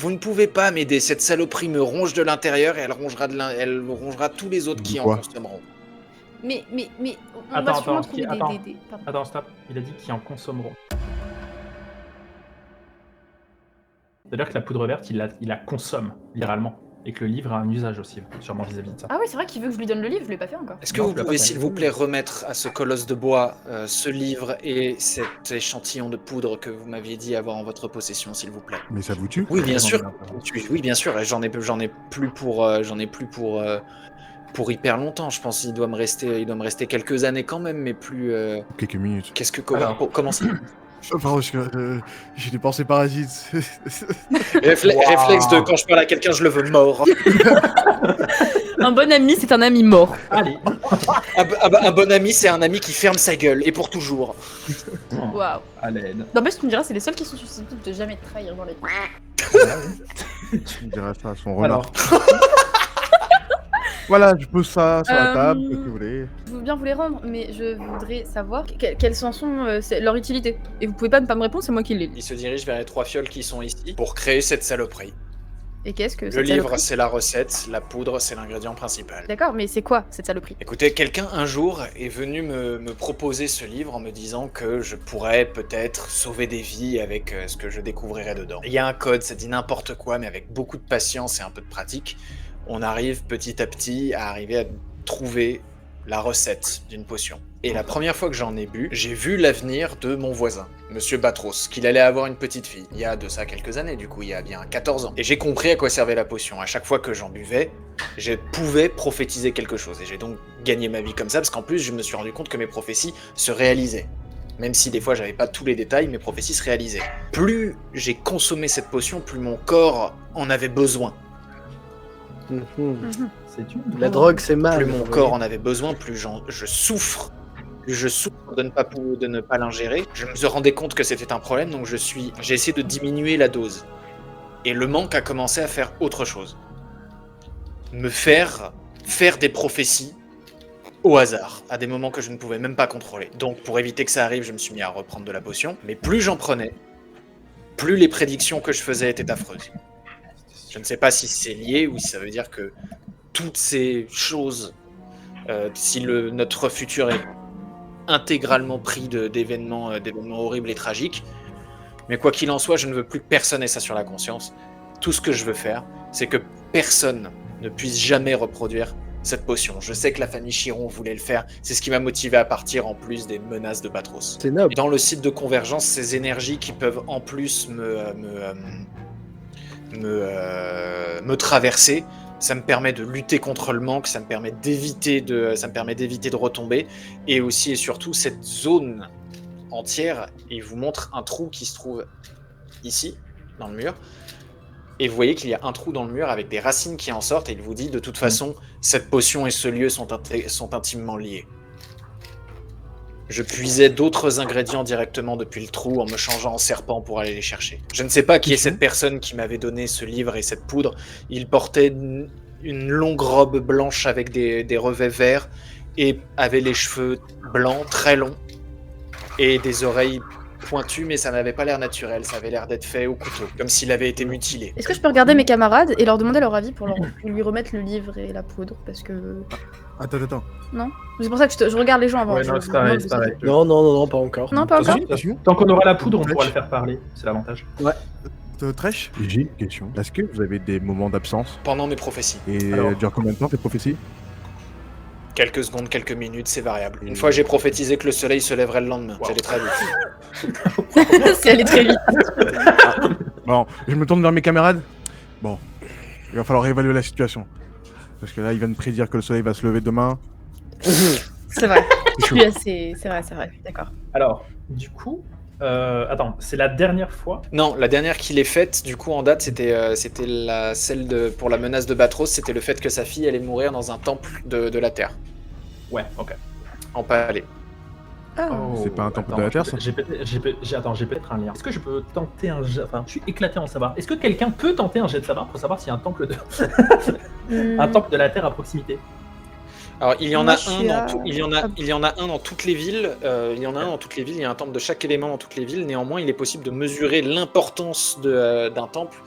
Vous ne pouvez pas m'aider. Cette saloperie me ronge de l'intérieur et elle rongera tous les autres qui en Quoi consommeront. Mais on va sûrement trouver des... Pardon. Attends, stop. Il a dit qu'ils en consommeront. C'est-à-dire que la poudre verte, il la consomme, littéralement. Et que le livre a un usage aussi, sûrement vis-à-vis de ça. Ah oui, c'est vrai qu'il veut que je lui donne le livre, je l'ai pas fait encore. Est-ce que vous pouvez, s'il vous plaît, remettre à ce colosse de bois ce livre et cet échantillon de poudre que vous m'aviez dit avoir en votre possession, s'il vous plaît? Mais ça vous tue? Oui, bien sûr. Oui, bien sûr. Et j'en ai plus pour hyper longtemps. Je pense qu'il doit me rester quelques années quand même, mais plus. Quelques minutes. Comment ça? Pardon, j'ai des pensées parasites. Réflexe de quand je parle à quelqu'un, je le veux mort. Un bon ami, c'est un ami mort. Allez. Un bon ami, c'est un ami qui ferme sa gueule, et pour toujours. Waouh. Allez. Non, mais ce que tu me diras, c'est les seuls qui sont susceptibles de jamais te trahir dans les... Tu me diras ça à son renard. Voilà, je pose ça sur la table, si vous voulez. Je veux bien vous les rendre, mais je voudrais savoir quelles en sont leur utilité. Et vous pouvez pas ne pas me répondre, c'est moi qui l'ai. Il se dirige vers les 3 fioles qui sont ici pour créer cette saloperie. Et qu'est-ce que Le livre, c'est la recette, la poudre, c'est l'ingrédient principal. D'accord, mais c'est quoi cette saloperie? Écoutez, quelqu'un un jour est venu me proposer ce livre en me disant que je pourrais peut-être sauver des vies avec ce que je découvrirais dedans. Il y a un code, ça dit n'importe quoi, mais avec beaucoup de patience et un peu de pratique, on arrive petit à petit à arriver à trouver la recette d'une potion. Et la première fois que j'en ai bu, j'ai vu l'avenir de mon voisin, Monsieur Batros, qu'il allait avoir une petite fille. Il y a de ça quelques années, du coup, il y a bien 14 ans. Et j'ai compris à quoi servait la potion. À chaque fois que j'en buvais, je pouvais prophétiser quelque chose. Et j'ai donc gagné ma vie comme ça, parce qu'en plus, je me suis rendu compte que mes prophéties se réalisaient. Même si des fois, j'avais pas tous les détails, mes prophéties se réalisaient. Plus j'ai consommé cette potion, plus mon corps en avait besoin. La drogue, c'est mal. Plus mon corps en avait besoin, plus je souffre. Plus je souffre de ne pas l'ingérer. Je me rendais compte que c'était un problème, donc j'ai essayé de diminuer la dose. Et le manque a commencé à faire autre chose. Me faire des prophéties au hasard, à des moments que je ne pouvais même pas contrôler. Donc pour éviter que ça arrive, je me suis mis à reprendre de la potion. Mais plus j'en prenais, plus les prédictions que je faisais étaient affreuses. Je ne sais pas si c'est lié ou si ça veut dire que toutes ces choses, si notre futur est intégralement pris d'événements horribles et tragiques, mais quoi qu'il en soit, je ne veux plus que personne ait ça sur la conscience. Tout ce que je veux faire, c'est que personne ne puisse jamais reproduire cette potion. Je sais que la famille Chiron voulait le faire, c'est ce qui m'a motivé à partir en plus des menaces de Batros. C'est noble. Et dans le site de convergence, ces énergies qui peuvent en plus me traverser, ça me permet de lutter contre le manque, ça me permet d'éviter de retomber, et aussi et surtout cette zone entière, il vous montre un trou qui se trouve ici, dans le mur, et vous voyez qu'il y a un trou dans le mur avec des racines qui en sortent, et il vous dit de toute façon, cette potion et ce lieu sont intimement liés. Je puisais d'autres ingrédients directement depuis le trou en me changeant en serpent pour aller les chercher. Je ne sais pas qui est cette personne qui m'avait donné ce livre et cette poudre. Il portait une longue robe blanche avec des revêts verts et avait les cheveux blancs, très longs, et des oreilles pointues, mais ça n'avait pas l'air naturel, ça avait l'air d'être fait au couteau, comme s'il avait été mutilé. Est-ce que je peux regarder mes camarades et leur demander leur avis pour lui remettre le livre et la poudre? Parce que... Attends. Non? C'est pour ça que je regarde les gens avant. Ouais, non, c'est pareil. Non, pas encore. Non, pas encore. Tant qu'on aura la poudre, on pourra le faire parler. C'est l'avantage. Ouais. Trèche, j'ai une question. Est-ce que vous avez des moments d'absence? Pendant mes prophéties. Et dure combien de temps tes prophéties? Quelques secondes, quelques minutes, c'est variable. Une fois j'ai prophétisé que le soleil se lèverait le lendemain. Wow. C'est allé très vite. C'est allé très vite. Bon, je me tourne vers mes camarades. Bon, il va falloir évaluer la situation. Parce que là, il vient de prédire que le soleil va se lever demain. C'est vrai. C'est vrai. D'accord. Alors, du coup... attends, c'est la dernière fois? Non, la dernière qu'il ait faite, du coup, en date, c'était pour la menace de Batros, c'était le fait que sa fille allait mourir dans un temple de la Terre. Ouais, ok. En palais. Oh. C'est pas un temple de la Terre, ça? J'ai peut-être un lien. Est-ce que je peux tenter un jet... Enfin, je suis éclaté en savoir. Est-ce que quelqu'un peut tenter un jet de savoir pour savoir s'il y a un temple un temple de la Terre à proximité? Alors, il y en a un dans toutes les villes. Il y en a un dans toutes les villes. Il y a un temple de chaque élément dans toutes les villes. Néanmoins, il est possible de mesurer l'importance d'un temple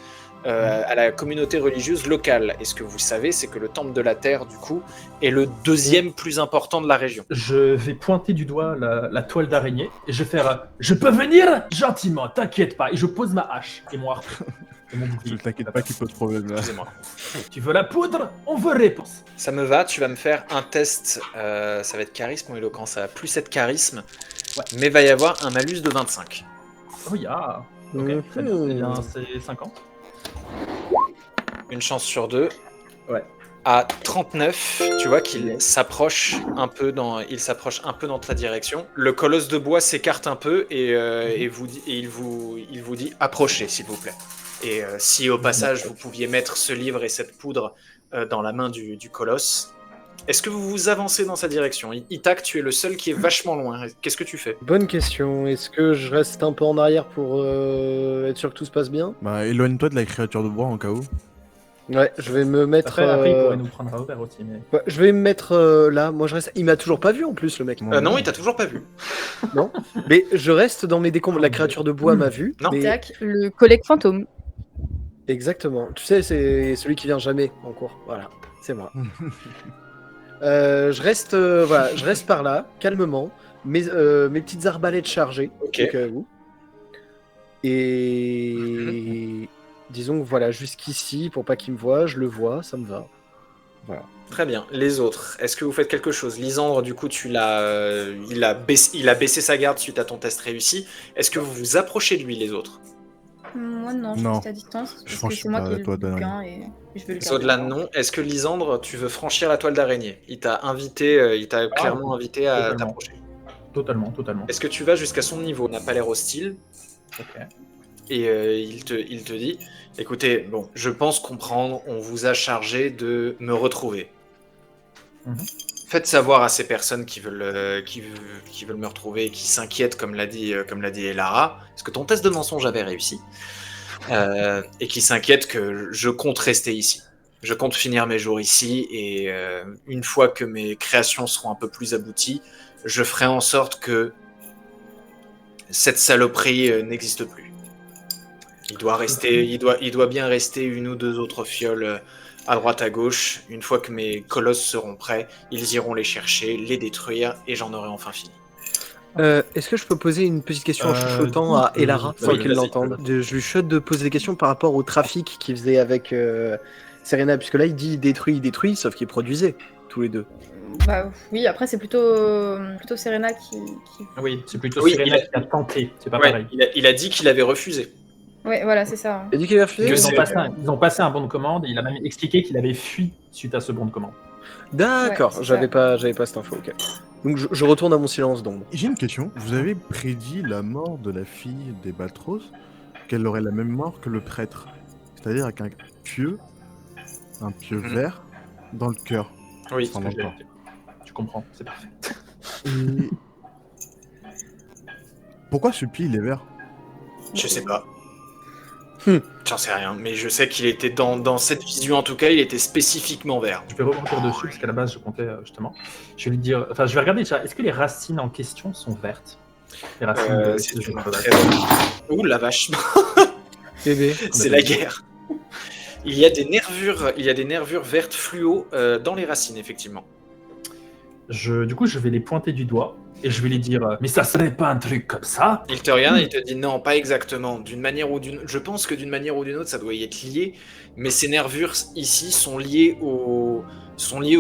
à la communauté religieuse locale. Et ce que vous savez, c'est que le temple de la Terre, du coup, est le deuxième plus important de la région. Je vais pointer du doigt la toile d'araignée et je vais faire « Je peux venir gentiment, t'inquiète pas !» Et je pose ma hache et mon harpon. Et mon bouclier. Ne t'inquiète pas qu'il pose problème là. Excusez-moi. Tu veux la poudre? On veut réponse. Ça me va, tu vas me faire un test, ça va être charisme ou éloquence, ça va plus être charisme, Ouais. mais va y avoir un malus de 25. Oh ya. Ok, très bien. Eh bien, c'est 50. Une chance sur 2. Ouais. À 39, tu vois qu'il s'approche un peu dans ta direction. Le colosse de bois s'écarte un peu et il vous dit approchez s'il vous plaît. Et si au passage vous pouviez mettre ce livre et cette poudre dans la main du colosse. Est-ce que vous vous avancez dans sa direction? Itak, tu es le seul qui est vachement loin. Qu'est-ce que tu fais? Bonne question. Est-ce que je reste un peu en arrière pour être sûr que tout se passe bien? Bah, éloigne-toi de la créature de bois en cas où. Ouais, je vais me mettre. Après, il pourrait nous prendre à revers aussi. Mais... Ouais, je vais me mettre là. Moi, je reste. Il m'a toujours pas vu en plus, le mec. Non, il t'a toujours pas vu. Non. Mais je reste dans mes décombres. La créature de bois m'a vu. Non. mais- Tac, le collègue fantôme. Exactement. Tu sais, c'est celui qui vient jamais en cours. Voilà, c'est moi. Je reste, voilà, je reste par là, calmement. Mes petites arbalètes chargées. Ok. Au cas où. Et disons que voilà, jusqu'ici, pour pas qu'il me voie, je le vois, ça me va. Voilà. Très bien. Les autres, est-ce que vous faites quelque chose? Lisandre, du coup, il a baissé sa garde suite à ton test réussi. Est-ce que vous vous approchez de lui, les autres? Moi non, je Non. reste à distance. Je Parce que franchis c'est moi pas qui ai la le toile bouquin et je vais le garder. Au-delà de non, est-ce que Lisandre, tu veux franchir la toile d'araignée? Il t'a clairement invité à totalement. t'approcher. Totalement. Est-ce que tu vas jusqu'à son niveau? Il n'a pas l'air hostile. Ok. Et il te dit, écoutez, bon, je pense comprendre, on vous a chargé de me retrouver. Mhm. Faites savoir à ces personnes qui veulent me retrouver et qui s'inquiètent, comme l'a dit Elara, parce que ton test de mensonge avait réussi, et qui s'inquiètent que je compte rester ici. Je compte finir mes jours ici, et une fois que mes créations seront un peu plus abouties, je ferai en sorte que cette saloperie n'existe plus. Il doit bien rester une ou deux autres fioles à droite à gauche. Une fois que mes colosses seront prêts, ils iront les chercher, les détruire, et j'en aurai enfin fini. Est-ce que je peux poser une petite question en chuchotant à Elara sans oui, qu'elle vas-y. l'entende? Je lui chuchote de poser des questions par rapport au trafic qu'il faisait avec Serena, puisque là il dit il détruit, sauf qu'il produisait tous les deux. Bah oui, après c'est plutôt Serena qui... Oui, c'est plutôt Oui, Serena il a- qui a tenté. C'est pas Ouais, pareil. il a dit qu'il avait refusé. Ouais, voilà, c'est ça. Il a dit qu'il avait refusé? Que Ils c'est- ont passé un bon de commande et il a même expliqué qu'il avait fui suite à ce bon de commande. D'accord, Ouais, c'est j'avais pas cette info, ok. Donc je retourne à mon silence d'ombre. J'ai une question. Vous avez prédit la mort de la fille des Batros, qu'elle aurait la même mort que le prêtre, c'est-à-dire avec un pieu Mhm. vert dans le cœur. Oui. Sans l'emploi. Tu comprends, c'est parfait. Et... Pourquoi ce pied il est vert? Je sais pas. Hmm. J'en sais rien, mais je sais qu'il était dans cette vision en tout cas, il était spécifiquement vert. Je vais rebondir dessus parce qu'à la base je comptais justement. Je vais lui dire, enfin je vais regarder déjà, est-ce que les racines en question sont vertes? Les racines de C'est ce une genre de très base. bonne- Ouh la vache, Bébé. c'est la guerre. Il y a des nervures vertes fluo dans les racines, effectivement. Du coup, je vais les pointer du doigt et je vais lui dire, mais ça serait pas un truc comme ça? Il te regarde et il te dit non, pas exactement. D'une manière ou d'une, je pense que d'une manière ou d'une autre, ça doit y être lié. Mais ces nervures ici sont liées au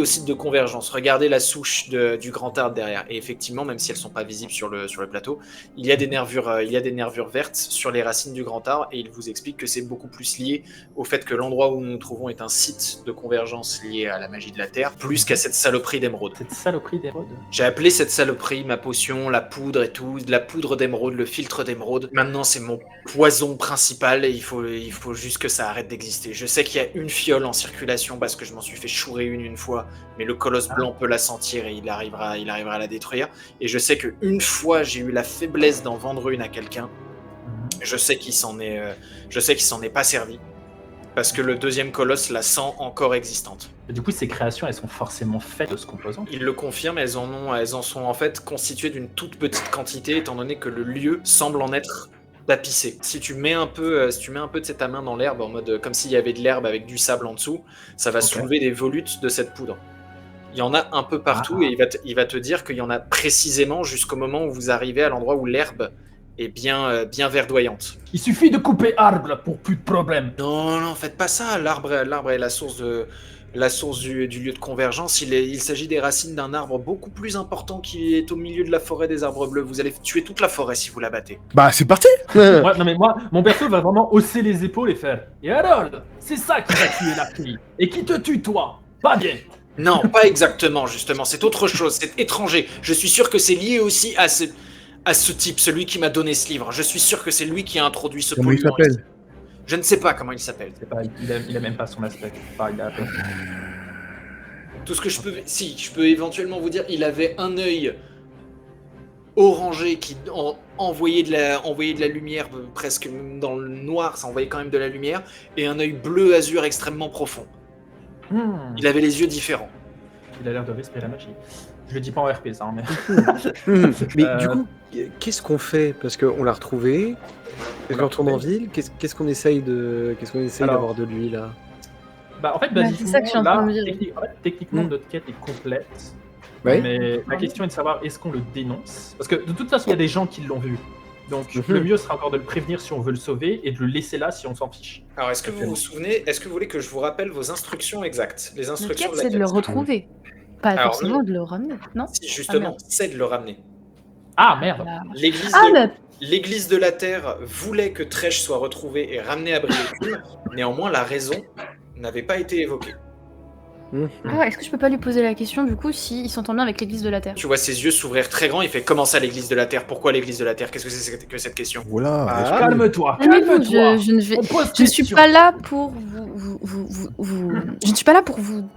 site de convergence. Regardez la souche du grand arbre derrière. Et effectivement, même si elles sont pas visibles sur le plateau, il y a des nervures vertes sur les racines du grand arbre. Et il vous explique que c'est beaucoup plus lié au fait que l'endroit où nous nous trouvons est un site de convergence lié à la magie de la Terre, plus qu'à cette saloperie d'émeraude. Cette saloperie d'émeraude. J'ai appelé cette saloperie ma potion, la poudre et tout, de la poudre d'émeraude, le filtre d'émeraude. Maintenant, c'est mon poison principal et il faut juste que ça arrête d'exister. Je sais qu'il y a une fiole en circulation parce que je m'en suis fait chourer une fois, mais le colosse blanc peut la sentir et il arrivera à la détruire. Et je sais qu'une fois, j'ai eu la faiblesse d'en vendre une à quelqu'un. Je sais qu'il s'en est pas servi. Parce que le deuxième colosse la sent encore existante. Et du coup, ces créations, elles sont forcément faites de ce composant. Il le confirme, elles en sont en fait constituées d'une toute petite quantité, étant donné que le lieu semble en être tapisser. Si tu mets un peu de ta main dans l'herbe, en mode comme s'il y avait de l'herbe avec du sable en dessous, ça va soulever des volutes de cette poudre. Il y en a un peu partout et il va te dire qu'il y en a précisément jusqu'au moment où vous arrivez à l'endroit où l'herbe est bien verdoyante. Il suffit de couper arbre pour plus de problème. Non, faites pas ça. L'arbre est la source du lieu de convergence. Il s'agit des racines d'un arbre beaucoup plus important qui est au milieu de la forêt des arbres bleus. Vous allez tuer toute la forêt si vous la battez. Bah, c'est parti. Moi, mon perso va vraiment hausser les épaules et faire. Et alors, c'est ça qui va tuer la fille. Et qui te tue, toi? Pas bien. Non, pas exactement, justement. C'est autre chose. C'est étranger. Je suis sûr que c'est lié aussi à ce type, celui qui m'a donné ce livre. Je suis sûr que c'est lui qui a introduit ce Comment il polluant. s'appelle? Je ne sais pas comment il s'appelle. Il a même pas son aspect. Enfin, il a... Tout ce que je peux... Si, je peux éventuellement vous dire, il avait un œil orangé qui envoyait de la lumière presque dans le noir, ça envoyait quand même de la lumière, et un œil bleu azur extrêmement profond. Il avait les yeux différents. Il a l'air de respirer la magie. Je le dis pas en RP, ça, mais... Mais du coup, qu'est-ce qu'on fait? Parce qu'on l'a retrouvé. Est-ce qu'on retourne en ville? Qu'est-ce qu'on essaye d'avoir de lui là? Bah en fait, c'est ça que je suis en train de me dire. Techniquement, notre quête est complète. Ouais. Mais la question est de savoir est-ce qu'on le dénonce? Parce que de toute façon, il y a des gens qui l'ont vu. Donc le mieux sera encore de le prévenir si on veut le sauver et de le laisser là si on s'en fiche. Alors, est-ce que vous vous souvenez, est-ce que vous voulez que je vous rappelle vos instructions exactes? Les La instructions quête, de la c'est de le quête. retrouver. Pas Alors, forcément de le ramener, non? Si, justement, merde. c'est de le ramener. Ah merde. L'église de la Terre voulait que Tresh soit retrouvé et ramené à Brioutoul. Néanmoins, la raison n'avait pas été évoquée. Ah, est-ce que je peux pas lui poser la question du coup s'il s'entend bien avec l'église de la Terre? Tu vois ses yeux s'ouvrir très grands, il fait comment ça l'église de la Terre? Pourquoi l'église de la Terre? Qu'est-ce que c'est que cette question? Voilà. Ah, Calme-toi, Calmez-vous, calme-toi. je ne suis pas là pour je ne suis pas là pour vous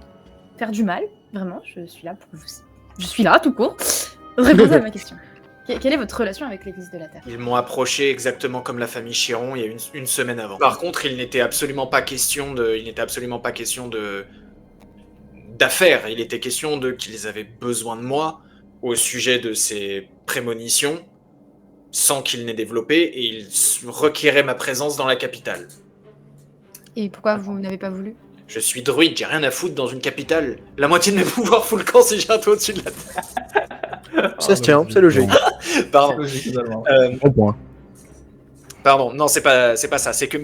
faire du mal, vraiment, je suis là pour vous... Je suis là, tout court. Répondez à ma question. Quelle est votre relation avec l'église de la Terre? Ils m'ont approché exactement comme la famille Chiron il y a une semaine avant. Par contre, il n'était absolument pas question d'affaires. Il était question qu'ils avaient besoin de moi au sujet de ces prémonitions, sans qu'ils n'aient développé, et ils requéraient ma présence dans la capitale. Et pourquoi vous n'avez pas voulu? Je suis druide, j'ai rien à foutre dans une capitale. La moitié de mes pouvoirs fout le camp si j'ai un toit au-dessus de la terre. Ça se tient, c'est logique. Pardon. Logique, totalement. Bon point. Pardon, non, c'est pas ça. C'est que,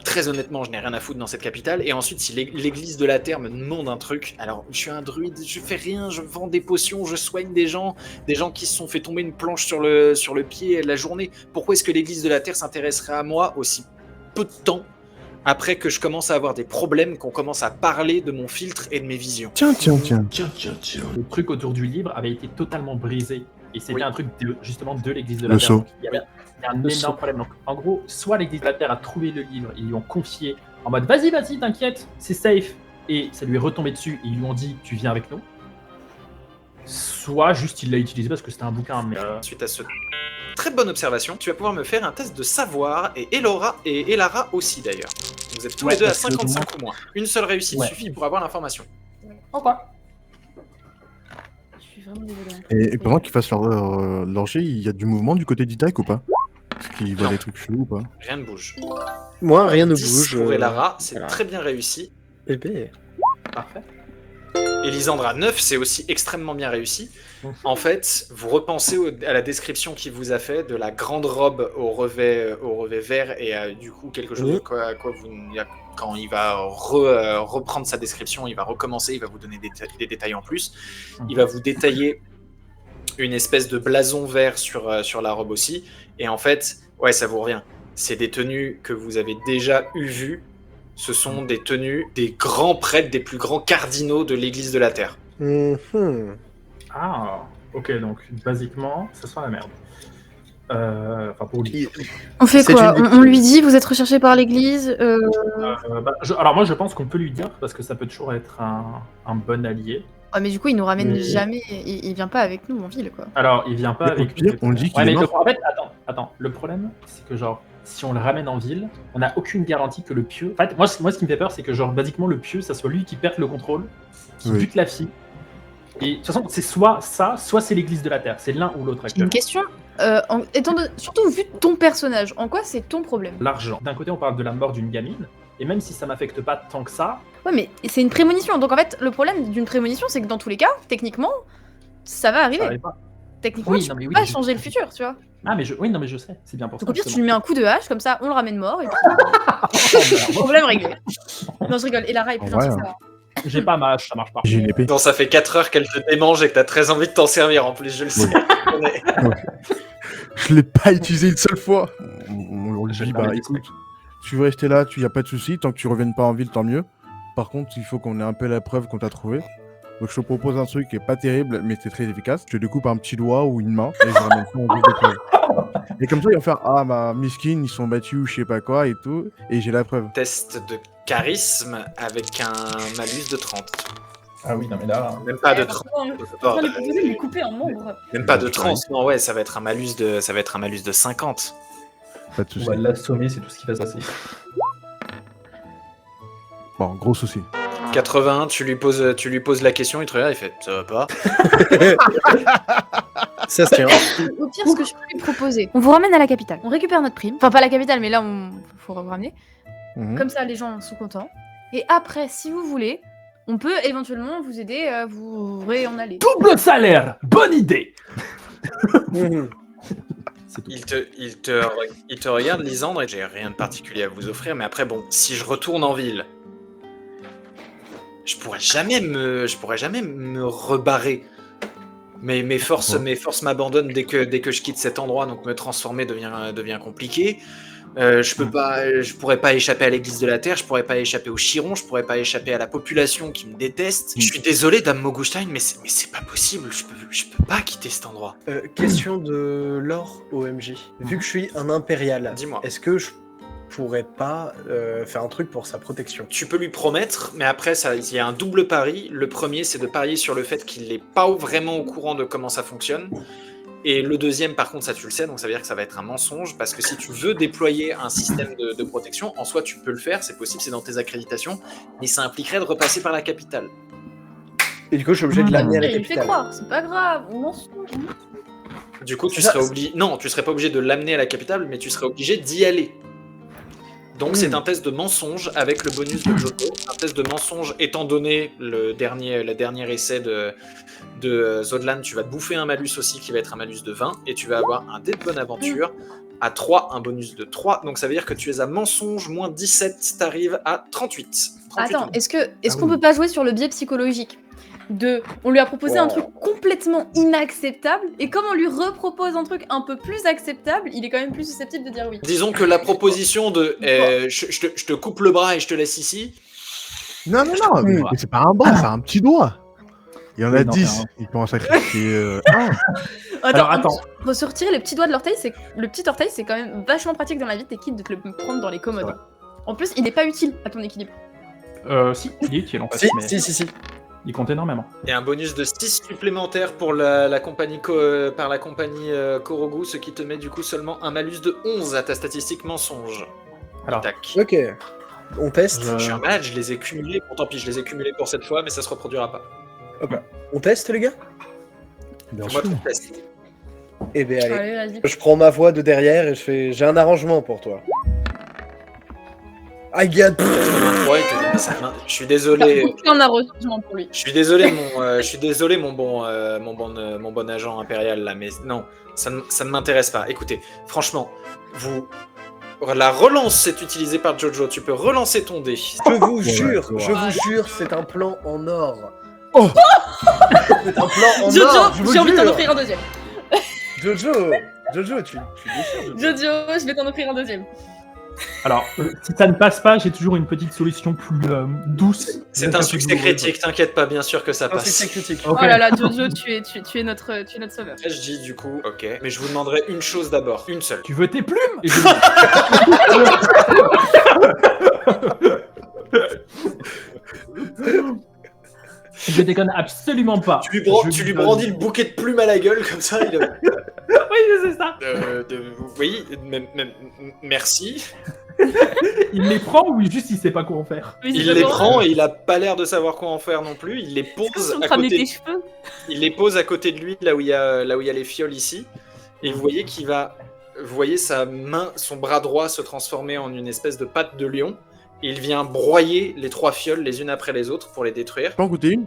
très honnêtement, je n'ai rien à foutre dans cette capitale. Et ensuite, si l'église de la Terre me demande un truc, alors je suis un druide, je fais rien, je vends des potions, je soigne des gens qui se sont fait tomber une planche sur le pied la journée. Pourquoi est-ce que l'église de la Terre s'intéresserait à moi aussi peu de temps après que je commence à avoir des problèmes, qu'on commence à parler de mon filtre et de mes visions? Tiens. Le truc autour du livre avait été totalement brisé. Et c'était Oui. un truc justement de l'église de la Le Terre. sceau. Donc, il y a un énorme problème. Donc, en gros, soit l'église de la Terre a trouvé le livre, ils lui ont confié en mode vas-y, t'inquiète, c'est safe. Et ça lui est retombé dessus et ils lui ont dit tu viens avec nous. Soit juste il l'a utilisé parce que c'était un bouquin. Mais Suite à ce très bonne observation, tu vas pouvoir me faire un test de savoir, et Elara aussi d'ailleurs. Vous êtes tous les deux à parce que 55 ou moins. Une seule réussite Ouais. suffit pour avoir l'information. Je suis vraiment désolée. Et pendant qu'ils fassent leur jet, il y a du mouvement du côté d'Itaïk ou pas? Est-ce qu'ils voient Non. des trucs chelous ou pas? Rien ne bouge. Moi, rien ne 10 bouge. pour Elara, c'est voilà. très bien réussi. Eh ben, parfait. Elisandra 9, c'est aussi extrêmement bien réussi. En fait, vous repensez à la description qu'il vous a fait de la grande robe au revêt vert et du coup quelque chose à quoi quand il va reprendre sa description, il va recommencer, il va vous donner des détails en plus. Il va vous détailler une espèce de blason vert sur la robe aussi. Et en fait, ouais, ça vous revient. C'est des tenues que vous avez déjà vues. Ce sont des tenues des grands prêtres, des plus grands cardinaux de l'Église de la Terre. Ah, ok, donc basiquement, ça sent la merde. Enfin, pour lui. On fait C'est quoi? une- On lui dit vous êtes recherché par l'église Alors moi, je pense qu'on peut lui dire parce que ça peut toujours être un bon allié. Ouais, mais du coup, il nous ramène Mais- jamais. Il vient pas avec nous en ville, quoi. Alors, il vient pas Mais au avec pire, on le dit qu'il Ouais, est mais mort. en fait, attends. Le problème, c'est que genre, si on le ramène en ville, on n'a aucune garantie que le pieu. En fait, moi, ce qui me fait peur, c'est que genre, basiquement, le pieu, ça soit lui qui perde le contrôle, qui Oui. bute la fille. Et de toute façon, c'est soit ça, soit c'est l'église de la Terre. C'est l'un ou l'autre J'ai une actuellement. question. Surtout vu ton personnage, en quoi c'est ton problème? L'argent. D'un côté, on parle de la mort d'une gamine, et même si ça m'affecte pas tant que ça, Ouais, mais c'est une prémonition. Donc en fait, le problème d'une prémonition, c'est que dans tous les cas, techniquement, ça va ça arriver. arrive pas. Techniquement, Oui, tu non, mais peux oui, pas je- changer le futur, tu vois. Ah, mais oui, non, mais je sais, c'est bien pour Donc ça. au pire, tu lui justement. mets un coup de hache, comme ça, on le ramène mort, et puis problème réglé. Non, je rigole. Et Lara est plus Ouais, gentille, ça va. J'ai pas ma hache, ça marche pas. J'ai une épée. Non, ça fait 4 heures qu'elle te démange et que t'as très envie de t'en servir en plus, je le sais. Mais- Je l'ai pas utilisé une seule fois. On lui Je vais dit, faire bah les écoute, tu veux rester là, y a pas de souci, tant que tu reviennes pas en ville, tant mieux. Par contre, il faut qu'on ait un peu la preuve qu'on t'a trouvé. Donc je te propose un truc qui est pas terrible, mais c'est très efficace. Je te découpe un petit doigt ou une main et je ramène ça en ville de preuve. Et comme ça, ils vont faire ah bah miskin, ils sont battus ou je sais pas quoi et tout, et j'ai la preuve. Test de charisme avec un malus de 30. Ah oui, non, mais là. Même pas de Eh, 30. par contre, je suis en train de lui proposer de lui couper un membre. Même pas de 30. Non, ouais, ça va être un malus de 50. Pas de On souci. va l'assommer, c'est tout ce qui va se passer. Bon, gros souci. 81, tu lui poses la question, il te regarde, il fait ça va pas. Ça se tient. Au pire, ce que je peux lui proposer, on vous ramène à la capitale. On récupère notre prime. Enfin, pas la capitale, mais là, on faut vous ramener. Mhm. Comme ça, les gens sont contents. Et après, si vous voulez, on peut éventuellement vous aider à vous en aller. Double salaire. Bonne idée. Mhm. C'est tout. Il te regarde, Lisandre, et j'ai rien de particulier à vous offrir, mais après, bon, si je retourne en ville, je pourrais jamais me rebarrer. Mes forces m'abandonnent dès que je quitte cet endroit, donc me transformer devient compliqué. Je pourrais pas échapper à l'église de la Terre, je pourrais pas échapper au Chiron, je pourrais pas échapper à la population qui me déteste. Je suis désolé, Dame Mogustein, mais c'est pas possible, je peux pas quitter cet endroit. Question de lore OMJ. Vu que je suis un impérial, Dis-moi. est-ce que je pourrais pas faire un truc pour sa protection? Tu peux lui promettre, mais après, il y a un double pari. Le premier, c'est de parier sur le fait qu'il n'est pas vraiment au courant de comment ça fonctionne. Et le deuxième, par contre, ça tu le sais, donc ça veut dire que ça va être un mensonge, parce que si tu veux déployer un système de protection, en soi tu peux le faire, c'est possible, c'est dans tes accréditations, mais ça impliquerait de repasser par la capitale. Et du coup, je suis obligé de l'amener à la Il me fait capitale. croire, c'est pas grave, on m'en fout. Du coup, tu Ça, serais obligé... Non, tu serais pas obligé de l'amener à la capitale, mais tu serais obligé d'y aller. Donc c'est un test de mensonge avec le bonus de Jojo. Un test de mensonge étant donné le dernier essai de Zodlan, tu vas te bouffer un malus aussi qui va être un malus de 20 et tu vas avoir un dé de bonne aventure à 3, un bonus de 3. Donc ça veut dire que tu es à mensonge moins 17, t'arrives à 38. Attends, est-ce qu'on peut pas jouer sur le biais psychologique on lui a proposé un truc complètement inacceptable, et comme on lui repropose un truc un peu plus acceptable, il est quand même plus susceptible de dire oui. Disons que la proposition de je te coupe le bras et je te laisse ici. Non, mais c'est pas un bras, c'est un petit doigt. Il y en a Non, 10, mais ils peuvent en sacrifier un. Alors attends. Pour se retirer le petit doigt de l'orteil, le petit orteil, c'est quand même vachement pratique dans la vie, t'es quitte de te le prendre dans les commodes. Ouais. En plus, il n'est pas utile à ton équilibre. Si, il est utile en fait, mais Si. il compte énormément. Et un bonus de 6 supplémentaires pour la compagnie par la compagnie Korogu, ce qui te met du coup seulement un malus de 11 à ta statistique mensonge. Alors, Tac. Ok. On teste. Je suis un malade, je les ai cumulés. Bon, tant pis, je les ai cumulés pour cette fois, mais ça se reproduira pas. On teste, les gars? Bien Fais-moi sûr. ton test. Eh ben allez. Allez, vas-y. Je prends ma voix de derrière et je fais. J'ai un arrangement pour toi. I get. Ouais, je suis désolé. Aucun arrangement pour lui. Je suis désolé, mon bon agent impérial là, mais non, ça ne m'intéresse pas. Écoutez, franchement, la relance c'est utilisé par Jojo. Tu peux relancer ton dé. Je vous jure, c'est un plan en or. Oh. C'est un plan en or. Jojo, je vous j'ai envie de t'en jure. offrir un deuxième. Jojo, tu déchires, Jojo. Jojo, je vais t'en offrir un deuxième. alors si ça ne passe pas, j'ai toujours une petite solution plus douce. C'est un succès critique, t'inquiète pas, bien sûr que ça Un passe. succès critique. Ok. Oh là là, Jojo, tu es notre sauveur. Après, je dis du coup, ok, mais je vous demanderai une chose d'abord, une seule. Tu veux tes plumes Et je déconne absolument pas. Tu lui donne- brandis le bouquet de plumes à la gueule comme ça. Oui, c'est ça. Oui, merci. Il les prend ou juste il sait pas quoi en faire? Oui, Il c'est les d'abord- prend et il a pas l'air de savoir quoi en faire non plus. Il les Est-ce que pose tu es en à train de côté. tes cheveux? Il les pose à côté de lui, là où il y a les fioles ici. et vous voyez vous voyez sa main, son bras droit se transformer en une espèce de patte de lion, et il vient broyer les 3 fioles les unes après les autres pour les détruire. Pas en goûter une?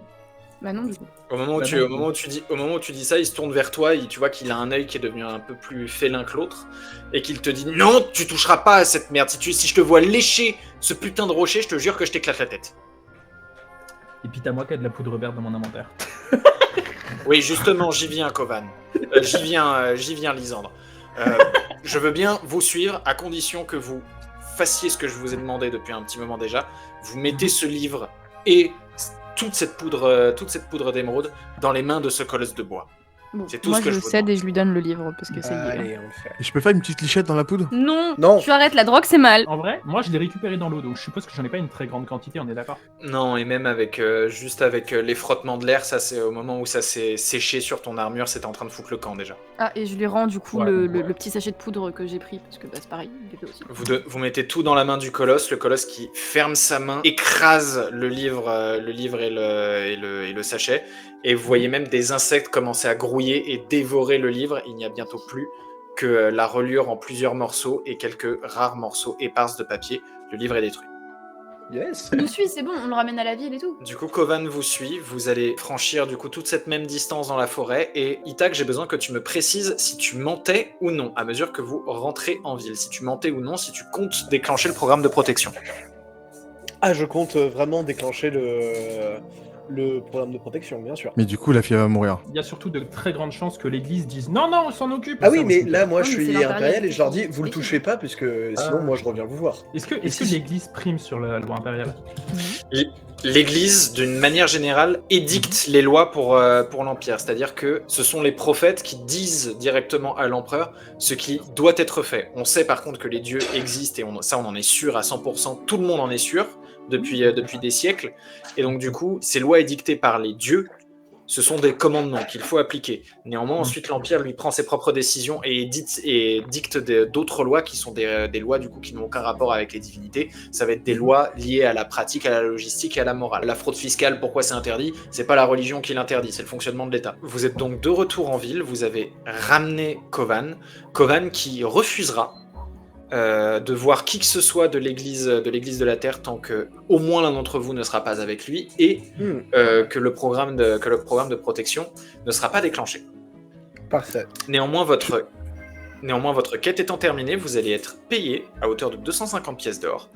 Bah non, du coup. Au moment où tu dis ça, il se tourne vers toi, et tu vois qu'il a un œil qui est devenu un peu plus félin que l'autre, et qu'il te dit non, tu toucheras pas à cette merde. Si je te vois lécher ce putain de rocher, je te jure que je t'éclate la tête. Et puis t'as moi qui a de la poudre verte dans mon inventaire. Oui, justement, j'y viens, Kovan. J'y viens, Lysandre. Je veux bien vous suivre à condition que vous fassiez ce que je vous ai demandé depuis un petit moment déjà. Vous mettez ce livre et toute cette poudre d'émeraude dans les mains de ce colosse de bois. Bon, C'est tout moi ce que je je vous cède demande. et je lui donne le livre parce que c'est lié. Allez, on le fait. Et je peux faire une petite lichette dans la poudre? Non, Non. tu arrêtes, la drogue c'est mal. En vrai, moi je l'ai récupéré dans l'eau, donc je suppose que j'en ai pas une très grande quantité, on est d'accord? Non, et même avec juste avec les frottements de l'air, ça c'est au moment où ça s'est séché sur ton armure, c'était en train de foutre le camp déjà. Ah, et je lui rends du coup Ouais, le ouais. petit sachet de poudre que j'ai pris parce que bah, c'est pareil, il fait aussi. Vous mettez tout dans la main du colosse, le colosse qui ferme sa main, écrase le livre et le sachet, et vous voyez même des insectes commencer à grouiller et dévorer le livre. Il n'y a bientôt plus que la reliure en plusieurs morceaux et quelques rares morceaux épars de papier. Le livre est détruit. Yes. Il nous suit, c'est bon, on le ramène à la ville et tout. Du coup, Kovan vous suit, vous allez franchir du coup toute cette même distance dans la forêt, et Itak, j'ai besoin que tu me précises si tu mentais ou non, à mesure que vous rentrez en ville. Si tu mentais ou non, si tu comptes déclencher le programme de protection. Ah, je compte vraiment déclencher le programme de protection, bien sûr. Mais du coup, la fille va mourir. Il y a surtout de très grandes chances que l'église dise non, non, on s'en occupe. Ah oui, Ça, mais aussi. là, moi, Non, je mais c'est suis l'impérial impérial et je leur dis, qui- vous le qui- touchez pas, puisque sinon, moi, je reviens vous voir. Est-ce que l'église prime sur la loi impériale? L'Église, d'une manière générale, édicte les lois pour l'Empire. C'est-à-dire que ce sont les prophètes qui disent directement à l'empereur ce qui doit être fait. On sait par contre que les dieux existent, et ça on en est sûr à 100%, tout le monde en est sûr, depuis des siècles. Et donc du coup, ces lois édictées par les dieux, ce sont des commandements qu'il faut appliquer. Néanmoins, ensuite, l'Empire lui prend ses propres décisions et dicte d'autres lois qui sont des lois du coup qui n'ont aucun rapport avec les divinités. Ça va être des lois liées à la pratique, à la logistique et à la morale. La fraude fiscale, pourquoi c'est interdit? C'est pas la religion qui l'interdit, c'est le fonctionnement de l'État. Vous êtes donc de retour en ville, vous avez ramené Kovan. Kovan qui refusera de voir qui que ce soit de l'église de la Terre tant que au moins l'un d'entre vous ne sera pas avec lui, et que le programme de protection ne sera pas déclenché. Parfait. Néanmoins, votre quête étant terminée, vous allez être payé à hauteur de 250 pièces d'or